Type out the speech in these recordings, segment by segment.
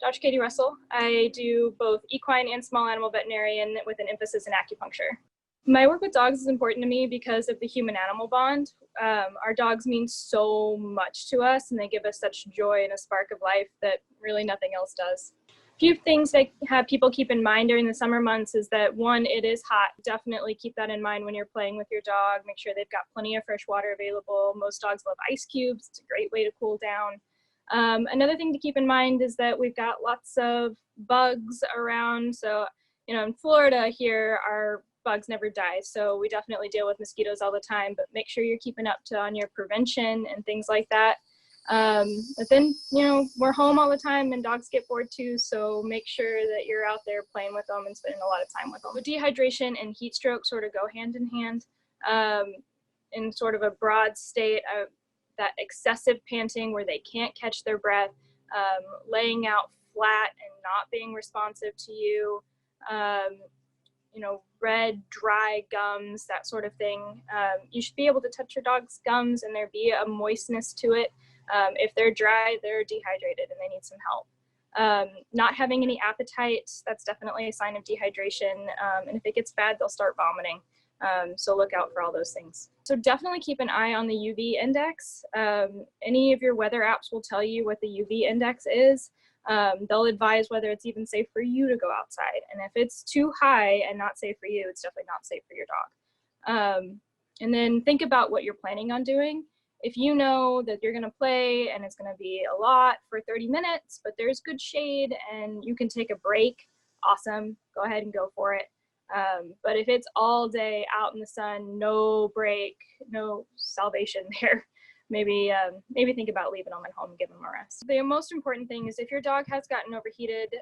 Dr. Catie Russell. I do both equine and small animal veterinarian with an emphasis in acupuncture. My work with dogs is important to me because of the human-animal bond. Our dogs mean so much to us, and they give us such joy and a spark of life that really nothing else does. A few things that have people keep in mind during the summer months is that, one, it is hot. Definitely keep that in mind when you're playing with your dog. Make sure they've got plenty of fresh water available. Most dogs love ice cubes. It's a great way to cool down. Another thing to keep in mind is that we've got lots of bugs around. So, in Florida here, our bugs never die. So we definitely deal with mosquitoes all the time, but make sure you're keeping up on your prevention and things like that. But then, we're home all the time and dogs get bored too. So make sure that you're out there playing with them and spending a lot of time with them. Dehydration and heat stroke sort of go hand in hand. In sort of a broad state, that excessive panting where they can't catch their breath, laying out flat and not being responsive to you, red, dry gums, that sort of thing. You should be able to touch your dog's gums and there be a moistness to it. If they're dry, they're dehydrated and they need some help. Not having any appetite, that's definitely a sign of dehydration. And if it gets bad, they'll start vomiting. So look out for all those things. So definitely keep an eye on the UV index. Any of your weather apps will tell you what the UV index is. They'll advise whether it's even safe for you to go outside. And if it's too high and not safe for you, it's definitely not safe for your dog. And then think about what you're planning on doing. If you know that you're gonna play and it's gonna be a lot for 30 minutes, but there's good shade and you can take a break, awesome, go ahead and go for it. But if it's all day out in the sun, no break, no salvation there, maybe think about leaving them at home and giving them a rest. The most important thing is if your dog has gotten overheated,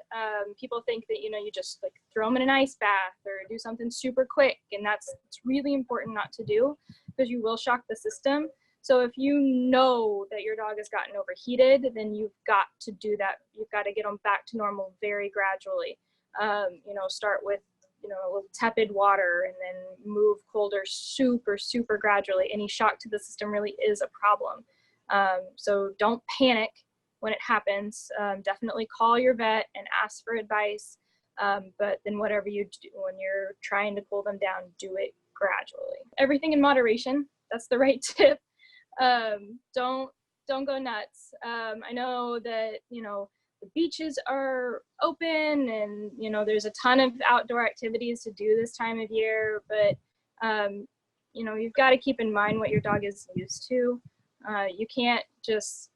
people think that, you just like throw them in an ice bath or do something super quick. And it's really important not to do because you will shock the system. So if you know that your dog has gotten overheated, then you've got to do that. You've got to get them back to normal very gradually. Start with a little tepid water and then move colder super, super gradually. Any shock to the system really is a problem. So don't panic when it happens. Definitely call your vet and ask for advice. But then whatever you do when you're trying to cool them down, do it gradually. Everything in moderation. That's the right tip. Don't go nuts. I know that, the beaches are open and, there's a ton of outdoor activities to do this time of year, but, you've got to keep in mind what your dog is used to. You can't just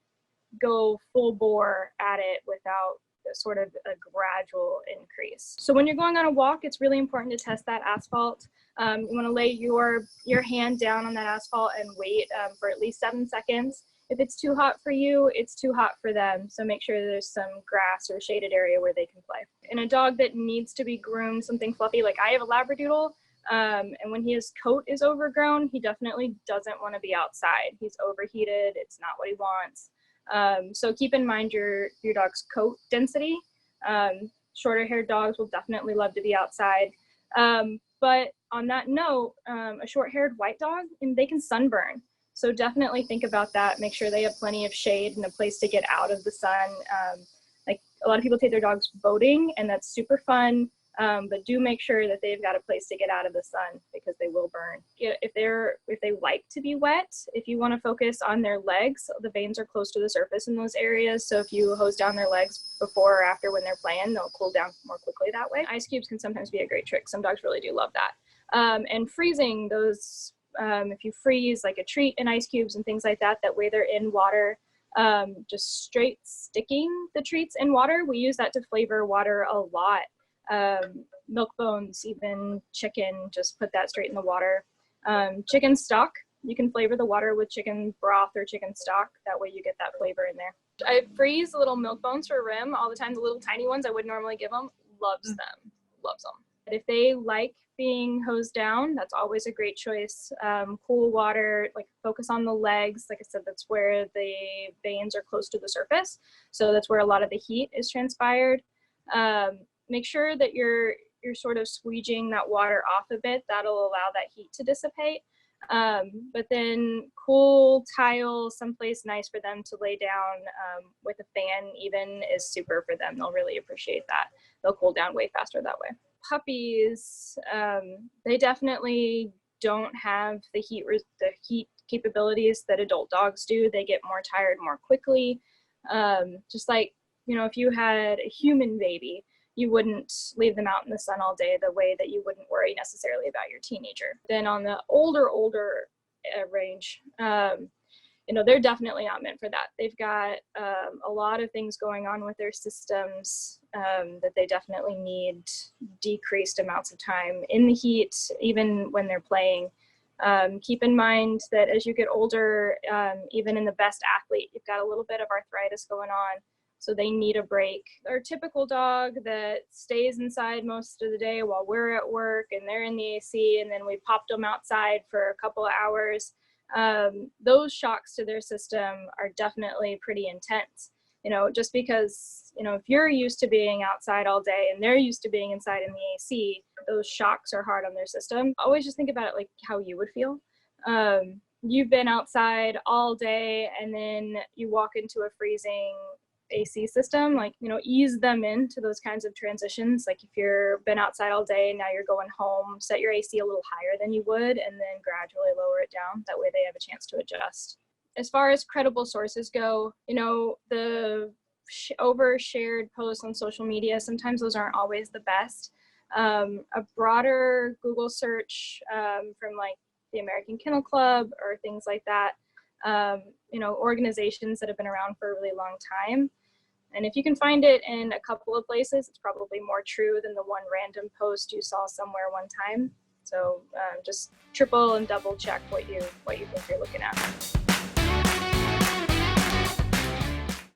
go full bore at it without sort of a gradual increase. So when you're going on a walk, it's really important to test that asphalt. You want to lay your hand down on that asphalt and wait for at least 7 seconds. If it's too hot for you, it's too hot for them. So make sure there's some grass or shaded area where they can play. And a dog that needs to be groomed, something fluffy, like I have a labradoodle, and when his coat is overgrown, he definitely doesn't want to be outside. He's overheated. It's not what he wants. So keep in mind your dog's coat density. Shorter haired dogs will definitely love to be outside. But on that note, a short haired white dog, and they can sunburn. So definitely think about that. Make sure they have plenty of shade and a place to get out of the sun. Like a lot of people take their dogs boating and that's super fun. But do make sure that they've got a place to get out of the sun because they will burn. If they like to be wet, if you want to focus on their legs, the veins are close to the surface in those areas. So if you hose down their legs before or after when they're playing, they'll cool down more quickly that way. Ice cubes can sometimes be a great trick. Some dogs really do love that. And freezing those, if you freeze like a treat in ice cubes and things like that, that way they're in water. Just straight sticking the treats in water. We use that to flavor water a lot. Milk bones, even chicken, just put that straight in the water. Chicken stock, you can flavor the water with chicken broth or chicken stock. That way you get that flavor in there. I freeze little milk bones for Rim all the time, the little tiny ones I would normally give them. Loves them, loves them. But if they like being hosed down, that's always a great choice. Cool water, like focus on the legs. Like I said, that's where the veins are close to the surface. So that's where a lot of the heat is transpired. Make sure that you're sort of squeegeeing that water off a bit. That'll allow that heat to dissipate. But then cool tile, someplace nice for them to lay down with a fan even is super for them. They'll really appreciate that. They'll cool down way faster that way. Puppies, they definitely don't have the heat capabilities that adult dogs do. They get more tired more quickly. Just like, you know, if you had a human baby, you wouldn't leave them out in the sun all day the way that you wouldn't worry necessarily about your teenager. Then on the older range, you know, they're definitely not meant for that. They've got a lot of things going on with their systems that they definitely need decreased amounts of time in the heat, even when they're playing. Keep in mind that as you get older, even in the best athlete, you've got a little bit of arthritis going on. So they need a break. Our typical dog that stays inside most of the day while we're at work and they're in the AC, and then we popped them outside for a couple of hours, those shocks to their system are definitely pretty intense. You know, just because, you know, if you're used to being outside all day and they're used to being inside in the AC, those shocks are hard on their system. Always just think about it like how you would feel. You've been outside all day and then you walk into a freezing AC system, like, you know, ease them into those kinds of transitions. Like if you've been outside all day and now you're going home, set your AC a little higher than you would and then gradually lower it down. That way they have a chance to adjust. As far as credible sources go, you know, the overshared posts on social media, sometimes those aren't always the best. A broader Google search from like the American Kennel Club or things like that, you know, organizations that have been around for a really long time. And if you can find it in a couple of places, it's probably more true than the one random post you saw somewhere one time. So just triple and double check what you think you're looking at.